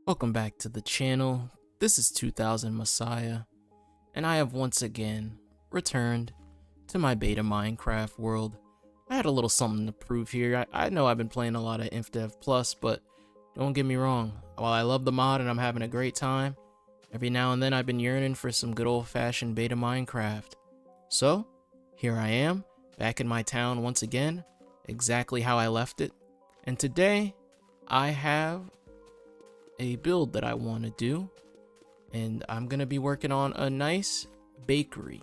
Welcome back to the channel. This is 2000 Messiah, and I have once again returned to my beta Minecraft world. I had a little something to prove here. I know I've been playing a lot of InfDev Plus, but don't get me wrong. While I love the mod and I'm having a great time, every now and then I've been yearning for some good old-fashioned beta Minecraft. So, here I am, back in my town once again, exactly how I left it. And today, I have a build that I want to do, and I'm gonna be working on a nice bakery.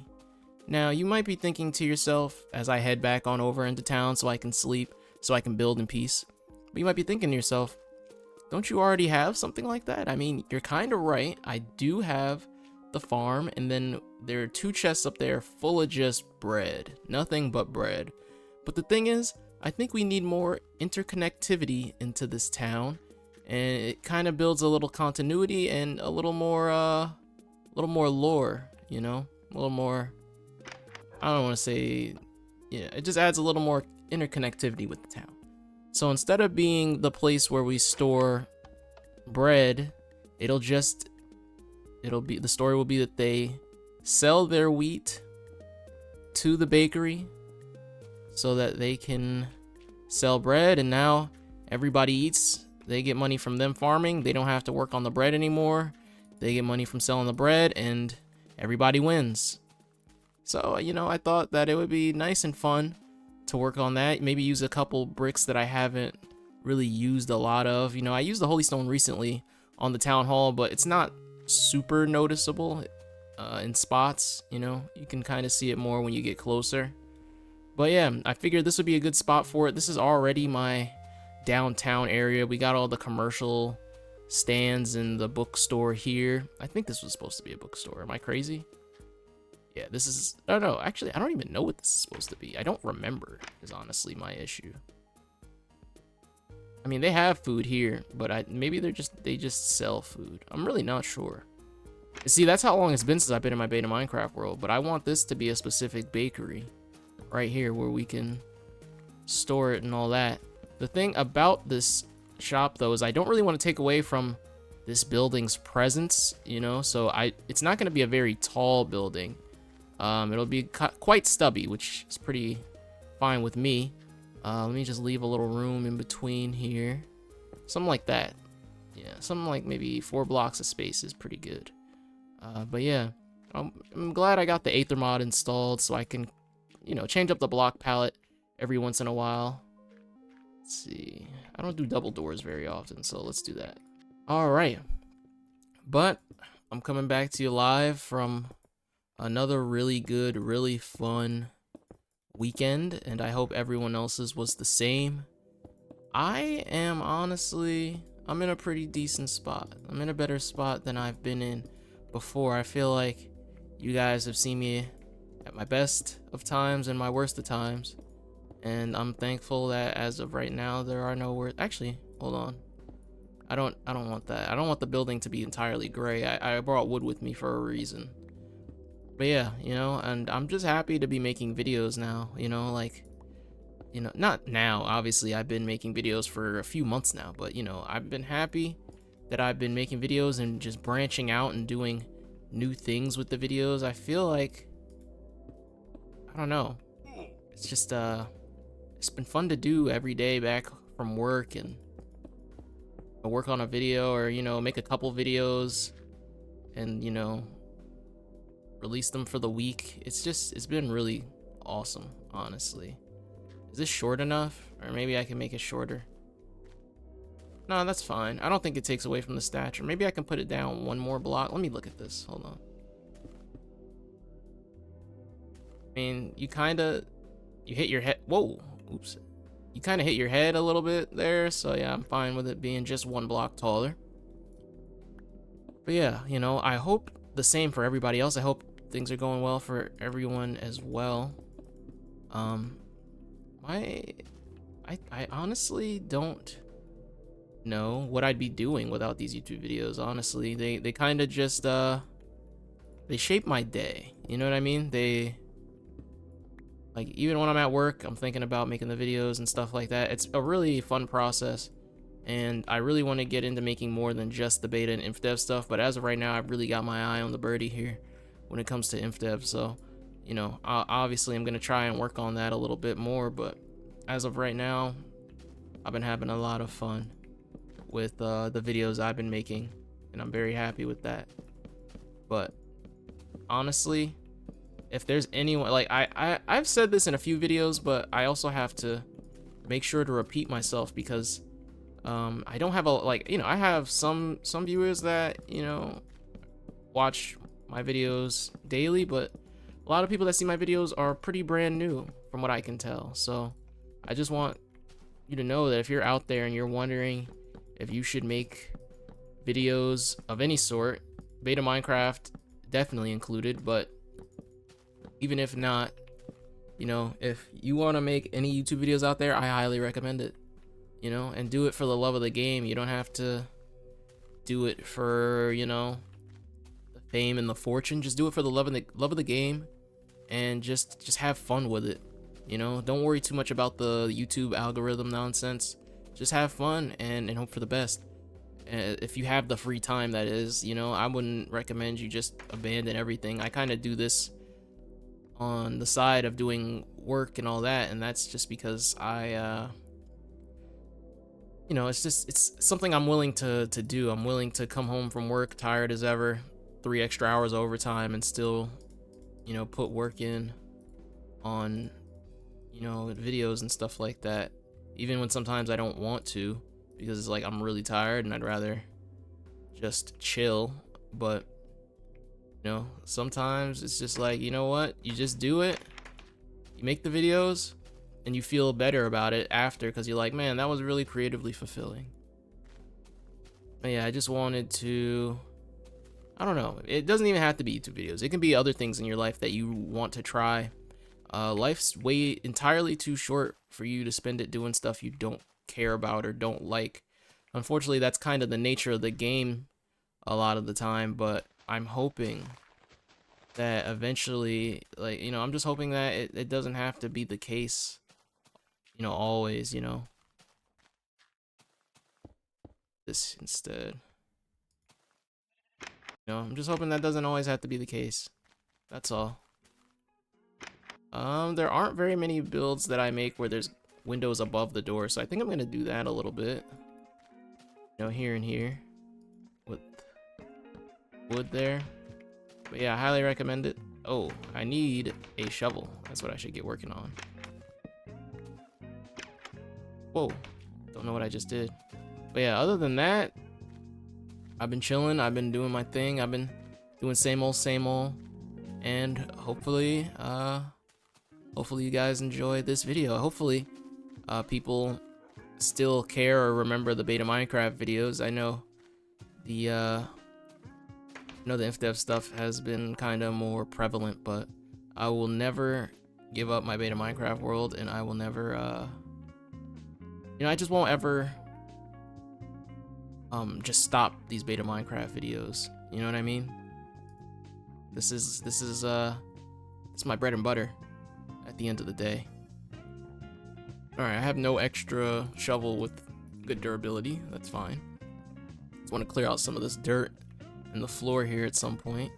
Now you might be thinking to yourself, as I head back on over into town so I can sleep, so I can build in peace, but you might be thinking to yourself, don't you already have something like that? I mean, you're kind of right. I do have the farm, and then there are 2 chests up there full of just bread, nothing but bread. But the thing is, I think we need more interconnectivity into this town, and it kind of builds a little continuity and a little more lore, you know, a little more, I don't want to say, yeah, it just adds a little more interconnectivity with the town. So instead of being the place where we store bread, the story will be that they sell their wheat to the bakery so that they can sell bread, and now everybody eats. They get money from them farming. They don't have to work on the bread anymore. They get money from selling the bread, and everybody wins. So, you know, I thought that it would be nice and fun to work on that. Maybe use a couple bricks that I haven't really used a lot of. You know, I used the Holy Stone recently on the town hall, but it's not super noticeable in spots. You know, you can kind of see it more when you get closer. But yeah, I figured this would be a good spot for it. This is already my downtown area. We got all the commercial stands in the bookstore here. I think this was supposed to be a bookstore. Am I crazy? Yeah, this is, oh no, actually, I don't even know what this is supposed to be. I don't remember, is honestly my issue. I mean, they have food here, but maybe they just sell food. I'm really not sure. See, that's how long it's been since I've been in my beta Minecraft world, but I want this to be a specific bakery right here where we can store it and all that. The thing about this shop, though, is I don't really want to take away from this building's presence, you know, so it's not going to be a very tall building. It'll be quite stubby, which is pretty fine with me. Let me just leave a little room in between here. Something like that. Yeah, something like maybe 4 blocks of space is pretty good. But yeah, I'm glad I got the Aether mod installed so I can, you know, change up the block palette every once in a while. Let's see. I don't do double doors very often, so let's do that. All right. But I'm coming back to you live from another really good, really fun weekend, and I hope everyone else's was the same. I am honestly, I'm in a pretty decent spot. I'm in a better spot than I've been in before. I feel like you guys have seen me at my best of times and my worst of times. And I'm thankful that as of right now, there are no words. Actually, hold on. I don't want that. I don't want the building to be entirely gray. I brought wood with me for a reason. But yeah, you know, and I'm just happy to be making videos now, you know, like, you know, not now, obviously I've been making videos for a few months now, but you know, I've been happy that I've been making videos and just branching out and doing new things with the videos. I feel like, I don't know, it's just, it's been fun to do every day back from work, and work on a video, or, you know, make a couple videos and, you know, release them for the week. It's been really awesome, honestly. Is this short enough? Or maybe I can make it shorter. No, that's fine. I don't think it takes away from the stature. Maybe I can put it down 1 more block. Let me look at this. Hold on. I mean, you hit your head. Whoa. Oops. You kind of hit your head a little bit there, so yeah, I'm fine with it being just 1 block taller. But yeah, you know, I hope the same for everybody else. I hope things are going well for everyone as well. I honestly don't know what I'd be doing without these YouTube videos, honestly. They kind of just, they shape my day, you know what I mean? Like, even when I'm at work, I'm thinking about making the videos and stuff like that. It's a really fun process. and I really want to get into making more than just the beta and inf dev stuff, but as of right now, I've really got my eye on the birdie here when it comes to inf dev. So, you know, obviously I'm going to try and work on that a little bit more, but as of right now, I've been having a lot of fun with the videos I've been making, and I'm very happy with that. But honestly, if there's anyone, like I've said this in a few videos, but I also have to make sure to repeat myself because I don't have a, like, you know, I have some viewers that, you know, watch my videos daily, but a lot of people that see my videos are pretty brand new from what I can tell. So I just want you to know that if you're out there and you're wondering if you should make videos of any sort, beta Minecraft definitely included, but even if not, you know, if you want to make any YouTube videos out there, I highly recommend it. You know, and do it for the love of the game. You don't have to do it for, you know, the fame and the fortune. Just do it for the love of the game, and just have fun with it. You know, don't worry too much about the YouTube algorithm nonsense. Just have fun and hope for the best. If you have the free time, that is. You know, I wouldn't recommend you just abandon everything. I kind of do this on the side of doing work and all that, and that's just because you know, it's something I'm willing to do. I'm willing to come home from work tired as ever, 3 extra hours overtime, and still, you know, put work in on, you know, videos and stuff like that, even when sometimes I don't want to, because it's like I'm really tired and I'd rather just chill. But, you know, sometimes it's just like, you know what, you just do it, you make the videos, and you feel better about it after, because you're like, man, that was really creatively fulfilling. But yeah, I just wanted to, I don't know, it doesn't even have to be YouTube videos. It can be other things in your life that you want to try. Life's way entirely too short for you to spend it doing stuff you don't care about or don't like. Unfortunately, that's kind of the nature of the game a lot of the time, but I'm hoping that eventually, like, you know, I'm just hoping that it doesn't have to be the case, you know, always, you know. This instead. You know, I'm just hoping that doesn't always have to be the case. That's all. There aren't very many builds that I make where there's windows above the door, so I think I'm gonna do that a little bit. You know, here and here with wood there. But yeah, I highly recommend it. Oh, I need a shovel. That's what I should get working on. Whoa, don't know what I just did. But yeah, other than that, I've been chilling. I've been doing my thing. I've been doing same old, and hopefully you guys enjoyed this video. Hopefully people still care or remember the beta Minecraft videos. I know the InfDev stuff has been kind of more prevalent, but I will never give up my beta Minecraft world, and I will never you know, I just won't ever just stop these beta Minecraft videos. You know what I mean? This is my bread and butter at the end of the day. Alright, I have no extra shovel with good durability. That's fine. Just want to clear out some of this dirt in the floor here at some point.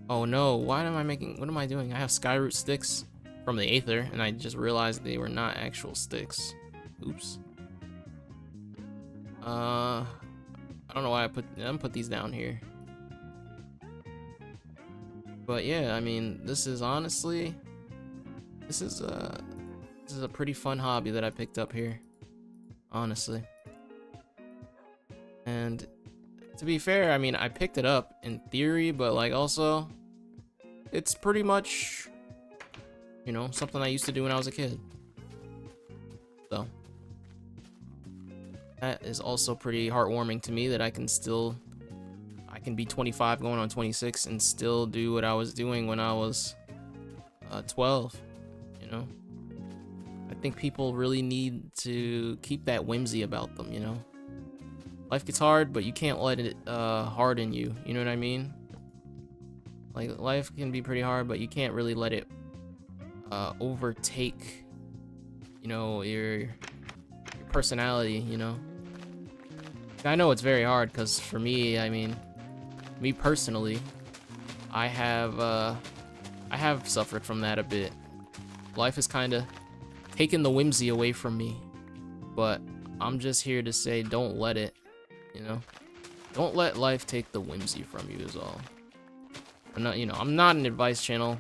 Oh no, what am I doing? I have skyroot sticks from the Aether, and I just realized they were not actual sticks. Oops. I don't know why I'm gonna put these down here. But yeah, I mean, this is honestly, this is a pretty fun hobby that I picked up here, honestly. And to be fair, I mean, I picked it up in theory, but like also, it's pretty much, you know, something I used to do when I was a kid. So that is also pretty heartwarming to me that I can be 25 going on 26 and still do what I was doing when I was 12, you know. I think people really need to keep that whimsy about them, you know. Life gets hard, but you can't let it harden you, you know what I mean? Like, life can be pretty hard, but you can't really let it overtake, you know, your personality, you know. I know it's very hard because for me, I mean, me personally, I have suffered from that a bit. Life has kind of taken the whimsy away from me, but I'm just here to say don't let it, you know? Don't let life take the whimsy from you is all. I'm not, I'm not an advice channel.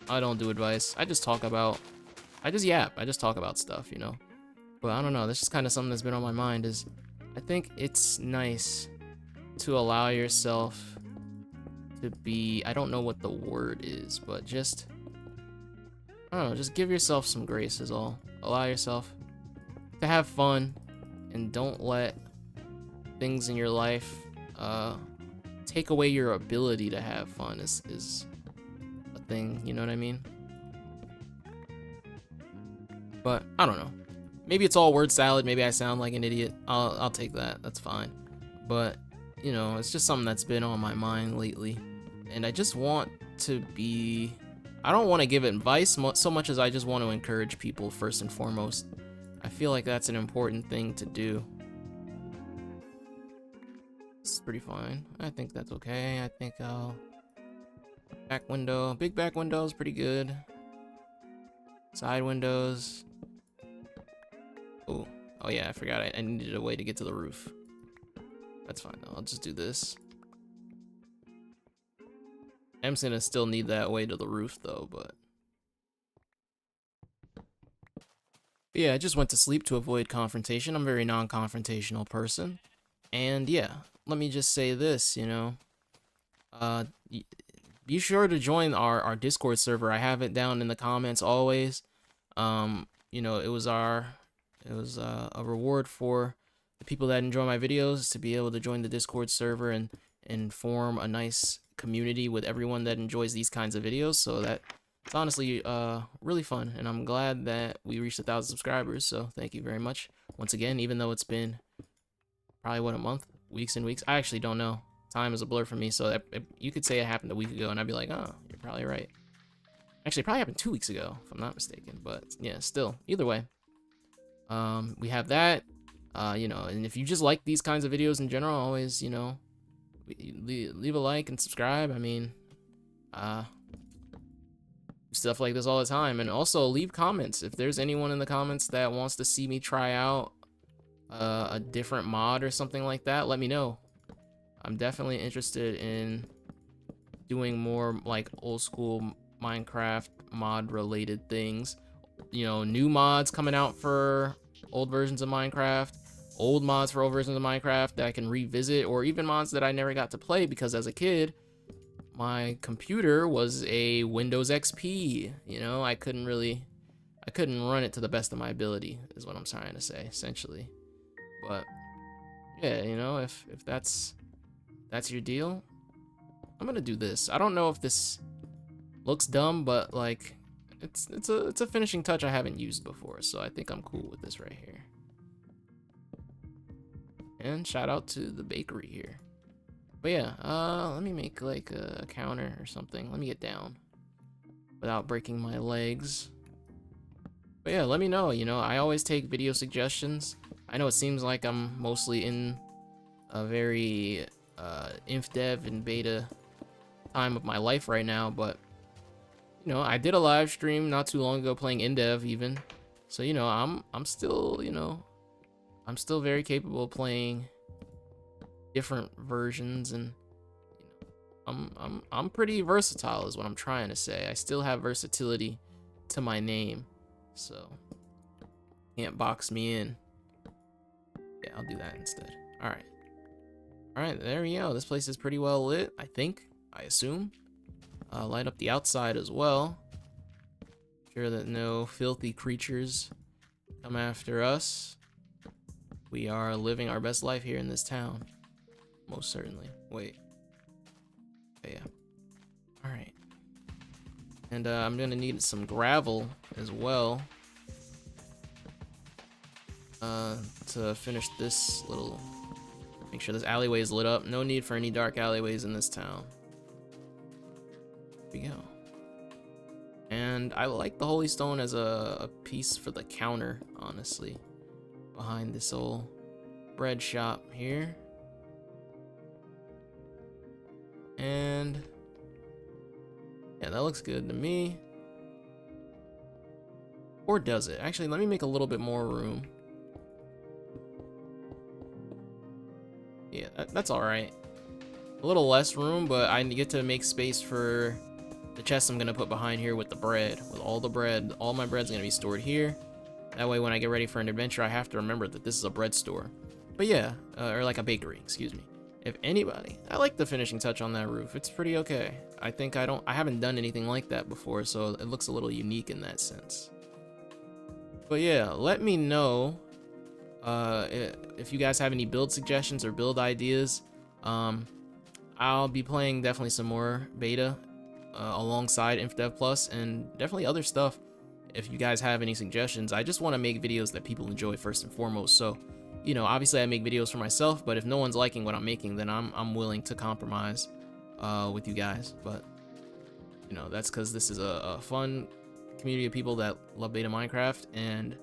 I don't do advice. I just talk about, I just yap. I just talk about stuff, But I don't know, that's just kind of something that's been on my mind is I think it's nice to allow yourself to be, I don't know what the word is, but just, I don't know, just give yourself some grace is all. Allow yourself to have fun and don't let things in your life take away your ability to have fun is a thing, you know what I mean? But I don't know. Maybe it's all word salad. Maybe I sound like an idiot. I'll take that. That's fine. But it's just something that's been on my mind lately, and I just want to be. I don't want to give advice so much as I just want to encourage people first and foremost. I feel like that's an important thing to do. It's pretty fine. I think that's okay. I think I'll back window. Big back window is pretty good. Side windows. Oh yeah, I forgot I needed a way to get to the roof. That's fine though, I'll just do this. I'm just gonna still need that way to the roof though, but yeah, I just went to sleep to avoid confrontation. I'm a very non-confrontational person. And yeah, let me just say this, be sure to join our Discord server. I have it down in the comments always. It was a reward for the people that enjoy my videos to be able to join the Discord server and form a nice community with everyone that enjoys these kinds of videos. So that it's honestly really fun, and I'm glad that we reached 1,000 subscribers. So thank you very much once again, even though it's been probably a month, weeks and weeks. I actually don't know. Time is a blur for me, so you could say it happened a week ago, and I'd be like, oh, you're probably right. Actually, it probably happened 2 weeks ago, if I'm not mistaken. But yeah, still, either way. We have that, and if you just like these kinds of videos in general, always, leave a like and subscribe. I mean, stuff like this all the time, and also leave comments. If there's anyone in the comments that wants to see me try out a different mod or something like that, let me know. I'm definitely interested in doing more like old school Minecraft mod related things. New mods coming out for old versions of Minecraft, old mods for old versions of Minecraft that I can revisit, or even mods that I never got to play because as a kid, my computer was a Windows XP. I couldn't run it to the best of my ability, is what I'm trying to say, essentially. But yeah, if that's your deal, I'm gonna do this. I don't know if this looks dumb, but like it's a finishing touch I haven't used before, so I think I'm cool with this right here. And shout out to the bakery here. But yeah, let me make like a counter or something. Let me get down without breaking my legs. But yeah, let me know. I always take video suggestions. I know it seems like I'm mostly in a very inf dev and beta time of my life right now, but I did a live stream not too long ago playing in dev even. So I'm still, I'm still very capable of playing different versions, and I'm pretty versatile is what I'm trying to say. I still have versatility to my name, so can't box me in. Yeah, I'll do that instead. All right, there we go. This place is pretty well lit, I assume. Light up the outside as well. Sure that no filthy creatures come after us. We are living our best life here in this town. Most certainly. Wait. Okay, yeah. Alright. And I'm gonna need some gravel as well. To finish this little... Make sure this alleyway is lit up. No need for any dark alleyways in this town. Here we go. And I like the Holy Stone as a piece for the counter, honestly. Behind this old bread shop here. And yeah, that looks good to me. Or does it? Actually, let me make a little bit more room. Yeah, that's all right. A little less room, but I get to make space for the chest I'm gonna put behind here with the bread. With all the bread, all my bread's gonna be stored here. That way when I get ready for an adventure, I have to remember that this is a bread store. But yeah, or like a bakery, excuse me. If anybody, I like the finishing touch on that roof. It's pretty okay. I think I haven't done anything like that before, so it looks a little unique in that sense. But yeah, let me know if you guys have any build suggestions or build ideas. I'll be playing definitely some more beta alongside InfDev Plus and definitely other stuff. If you guys have any suggestions, I just want to make videos that people enjoy first and foremost. So, you know, obviously I make videos for myself, but if no one's liking what I'm making, then I'm willing to compromise with you guys. But you know, that's because this is a fun community of people that love beta Minecraft, and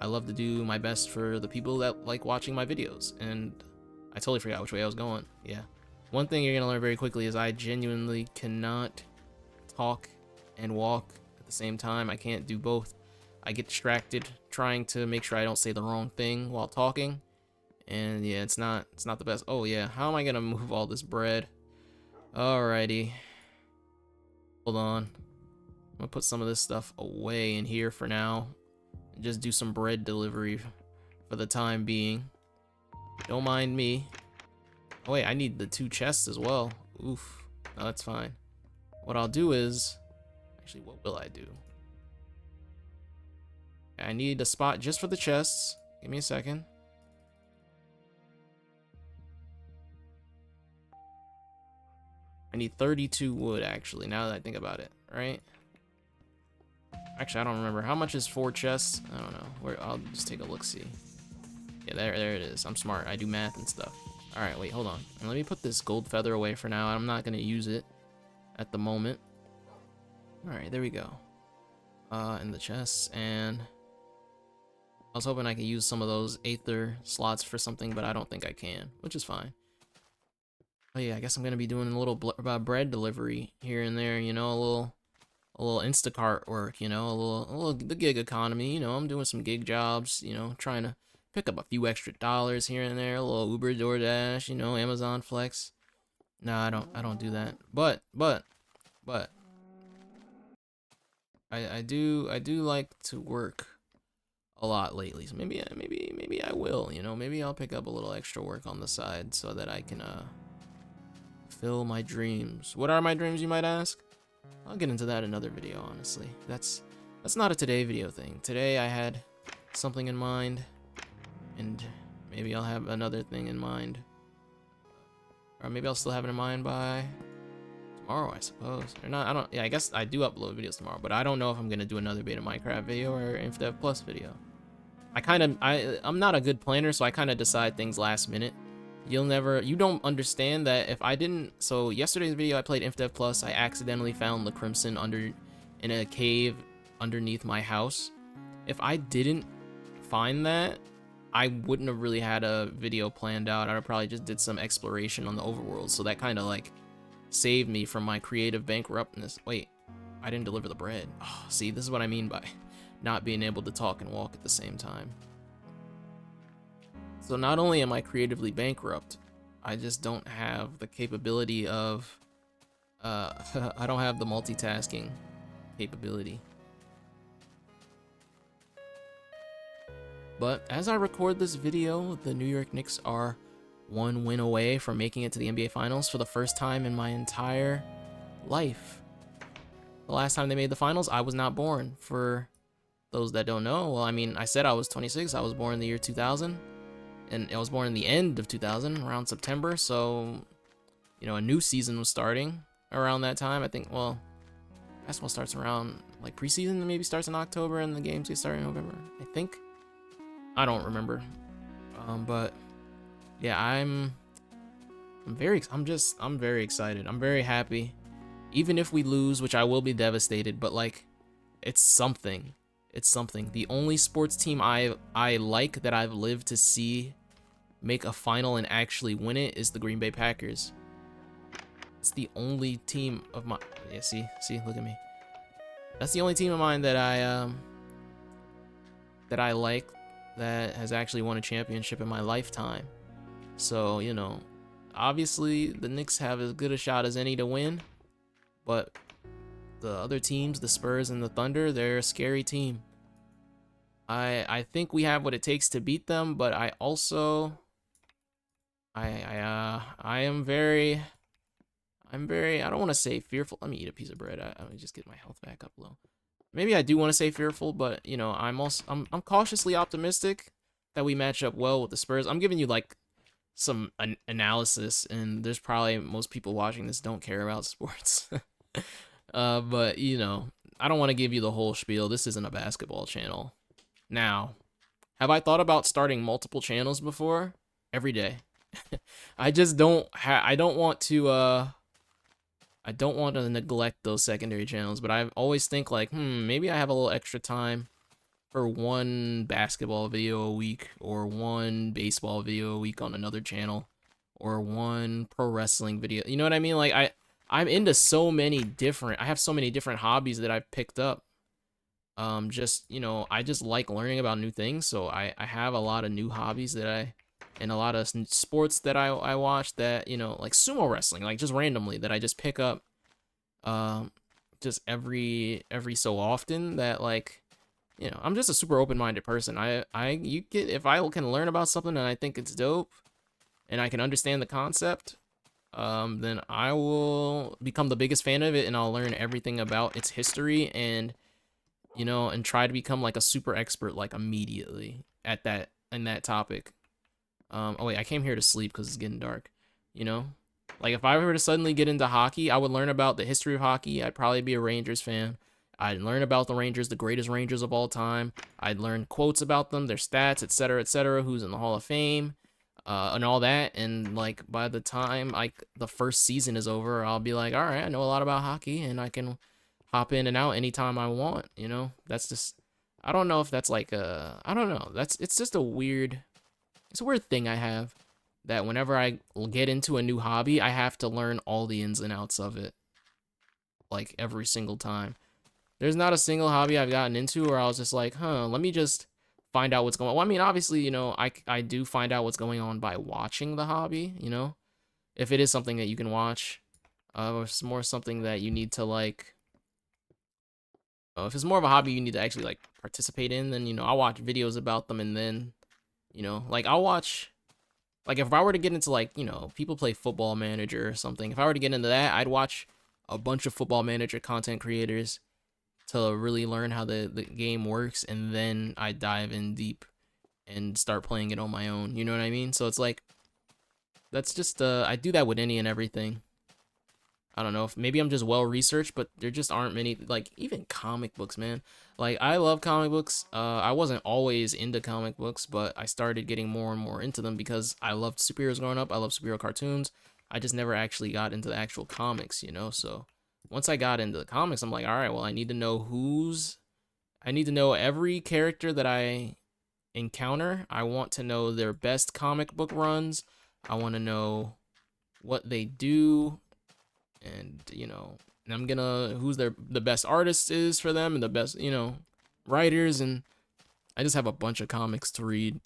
I love to do my best for the people that like watching my videos. And I totally forgot which way I was going. Yeah. One thing you're gonna learn very quickly is I genuinely cannot talk and walk at the same time. I can't do both. I get distracted trying to make sure I don't say the wrong thing while talking. And yeah, it's not the best. Oh yeah, how am I gonna move all this bread? Alrighty. Hold on. I'm gonna put some of this stuff away in here for now. And just do some bread delivery for the time being. Don't mind me. Oh wait, I need the 2 chests as well. Oof. No, that's fine. What I'll do is... Actually, what will I do? I need a spot just for the chests. Give me a second. I need 32 wood, actually, now that I think about it, right? Actually, I don't remember. How much is 4 chests? I don't know. I'll just take a look-see. Yeah, there it is. I'm smart. I do math and stuff. All right, wait, hold on. And let me put this gold feather away for now. I'm not going to use it at the moment. All right, there we go. In the chests, and I was hoping I could use some of those Aether slots for something, but I don't think I can, which is fine. Oh yeah, I guess I'm going to be doing a little bread delivery here and there, you know, a little Instacart work, you know, a little the gig economy, you know. I'm doing some gig jobs, you know, trying to pick up a few extra dollars here and there, a little Uber, DoorDash, you know, Amazon Flex. No, I don't do that. But I do like to work a lot lately. So maybe I will, you know, maybe I'll pick up a little extra work on the side so that I can fill my dreams. What are my dreams, you might ask? I'll get into that in another video, honestly. That's not a today video thing. Today I had something in mind, and maybe I'll have another thing in mind. Or maybe I'll still have it in mind by tomorrow, I suppose. Or not, I don't, yeah, I guess I do upload videos tomorrow, but I don't know if I'm gonna do another beta Minecraft video or InfDev Plus video. I'm not a good planner, so I kind of decide things last minute. You don't understand that if I didn't, so yesterday's video I played InfDev Plus, I accidentally found the Crimson in a cave underneath my house. If I didn't find that, I wouldn't have really had a video planned out. I would probably just did some exploration on the overworld, so that kind of like saved me from my creative bankruptness. Wait, I didn't deliver the bread. Oh, see, this is what I mean by not being able to talk and walk at the same time. So not only am I creatively bankrupt, I just don't have the capability of, I don't have the multitasking capability. But as I record this video, the New York Knicks are 1 win away from making it to the NBA Finals for the first time in my entire life. The last time they made the finals, I was not born. For those that don't know, well, I mean, I said I was 26. I was born in the year 2000. And I was born in the end of 2000, around September, so, you know, a new season was starting around that time. I think, well, basketball starts around, like, preseason maybe starts in October, and the games get started in November, I think. I don't remember. But, yeah, I'm very excited. I'm very happy. Even if we lose, which I will be devastated, but, like, it's something. It's something. The only sports team I like that I've lived to see make a final and actually win it is the Green Bay Packers. It's the only team of my, yeah, see, look at me. That's the only team of mine that I like that has actually won a championship in my lifetime. So, you know, obviously the Knicks have as good a shot as any to win, but the other teams, the Spurs and the Thunder, they're a scary team. I think we have what it takes to beat them, but I also I'm very, I don't want to say fearful. Let me eat a piece of bread. Let me just get my health back up low. Maybe I do want to say fearful, but you know, I'm cautiously optimistic that we match up well with the Spurs. I'm giving you like some analysis, and there's probably most people watching this don't care about sports. But you know, I don't want to give you the whole spiel. This isn't a basketball channel. Now, have I thought about starting multiple channels before? Every day. I just don't I don't want to neglect those secondary channels, but I always think like, maybe I have a little extra time for one basketball video a week, or one baseball video a week on another channel, or one pro wrestling video. You know what I mean? Like I'm into so many different, I have so many different hobbies that I've picked up. Just, you know, I just like learning about new things, so I have a lot of new hobbies and a lot of sports that I watch that, you know, like sumo wrestling, like just randomly that I just pick up, just every so often, that like, you know, I'm just a super open-minded person. If I can learn about something and I think it's dope and I can understand the concept, then I will become the biggest fan of it, and I'll learn everything about its history, and you know, and try to become like a super expert like immediately at that in that topic. Oh wait, I came here to sleep because it's getting dark. You know, like if I were to suddenly get into hockey, I would learn about the history of hockey. I'd probably be a Rangers fan. I'd learn about the Rangers, the greatest Rangers of all time. I'd learn quotes about them, their stats, etc., who's in the Hall of Fame, and all that. And like by the time like the first season is over, I'll be like, all right, I know a lot about hockey, and I can hop in and out anytime I want. You know, that's just, I don't know if that's like I don't know. It's just it's a weird thing I have, that whenever I get into a new hobby, I have to learn all the ins and outs of it, like every single time. There's not a single hobby I've gotten into where I was just like, let me just find out what's going on. Well, I mean, obviously, you know, I do find out what's going on by watching the hobby, you know, if it is something that you can watch, or it's more something that you need to like, if it's more of a hobby you need to actually like participate in, then, you know, I'll watch videos about them, and then, you know, like I'll watch, like if I were to get into like, you know, people play Football Manager or something, if I were to get into that, I'd watch a bunch of Football Manager content creators to really learn how the game works, and then I dive in deep and start playing it on my own. You know what I mean? So it's like, that's just I do that with any and everything. I don't know if maybe I'm just well researched, but there just aren't many, like even comic books, man. Like I love comic books. I wasn't always into comic books, but I started getting more and more into them because I loved superheroes growing up. I love superhero cartoons. I just never actually got into the actual comics, you know? So once I got into the comics, I'm like, all right, well, I need to know every character that I encounter. I want to know their best comic book runs. I want to know what they do, and you know, and I'm gonna who's the best artist is for them, and the best, you know, writers. And I just have a bunch of comics to read,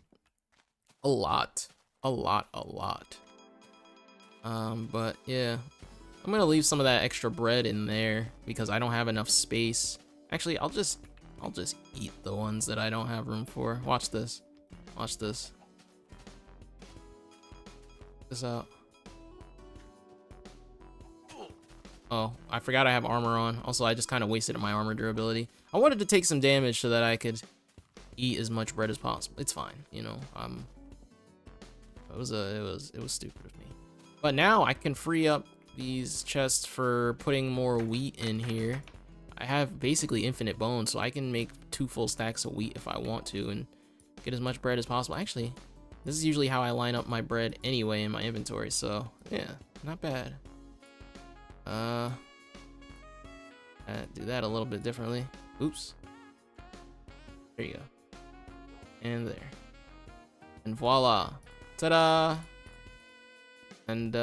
a lot. But yeah, I'm gonna leave some of that extra bread in there because I don't have enough space. Actually, I'll just eat the ones that I don't have room for. Watch this. Check this out. Oh, I forgot I have armor on. Also, I just kind of wasted my armor durability. I wanted to take some damage so that I could eat as much bread as possible. It's fine, you know. It was stupid of me. But now I can free up these chests for putting more wheat in here. I have basically infinite bones, so I can make 2 full stacks of wheat if I want to and get as much bread as possible. Actually, this is usually how I line up my bread anyway in my inventory, so yeah, not bad. Do that a little bit differently. Oops. There you go. And there. And voila. Ta-da! And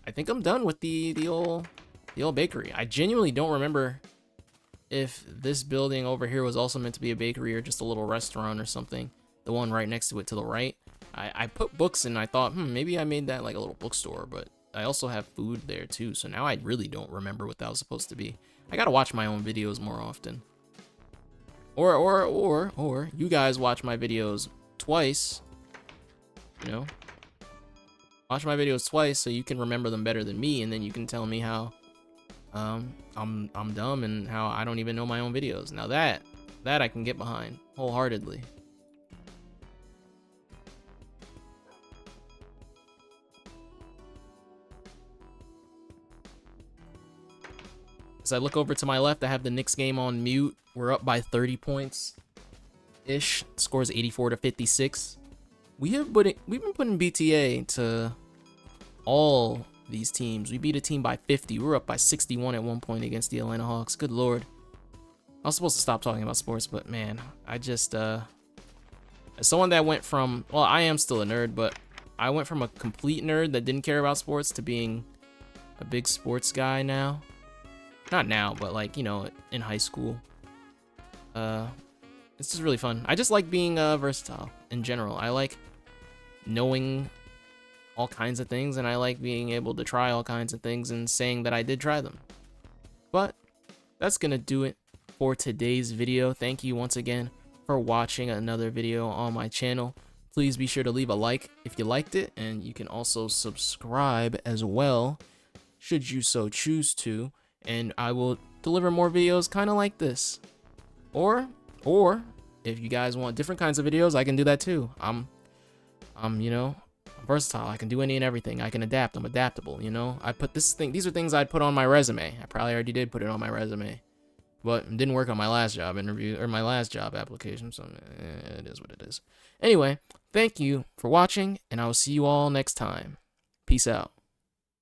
I think I'm done with the old bakery. I genuinely don't remember if this building over here was also meant to be a bakery or just a little restaurant or something. The one right next to it to the right. I put books and I thought, maybe I made that like a little bookstore, but I also have food there too. So now I really don't remember what that was supposed to be. I gotta watch my own videos more often. Or you guys watch my videos twice. You know? Watch my videos twice so you can remember them better than me, and then you can tell me how I'm dumb and how I don't even know my own videos. Now that I can get behind wholeheartedly. As I look over to my left, I have the Knicks game on mute. We're up by 30 points ish. Score's 84-56. We've been putting BTA to all these teams. We beat a team by 50. We were up by 61 at one point against the Atlanta Hawks. Good lord. I was supposed to stop talking about sports, but man, I just as someone that went from, well, I am still a nerd, but I went from a complete nerd that didn't care about sports to being a big sports guy now. Not now, but like, you know, in high school. It's just really fun. I just like being versatile in general. I like knowing all kinds of things, and I like being able to try all kinds of things and saying that I did try them. But that's gonna do it for today's video. Thank you once again for watching another video on my channel. Please be sure to leave a like if you liked it, and you can also subscribe as well should you so choose to, and I will deliver more videos kind of like this. Or if you guys want different kinds of videos, I can do that too. I'm you know, versatile. I can do any and everything. I can adapt. I'm adaptable, you know. These are things I'd put on my resume. I probably already did put it on my resume, but it didn't work on my last job interview or my last job application, so it is what it is. Anyway, thank you for watching, and I will see you all next time. Peace out.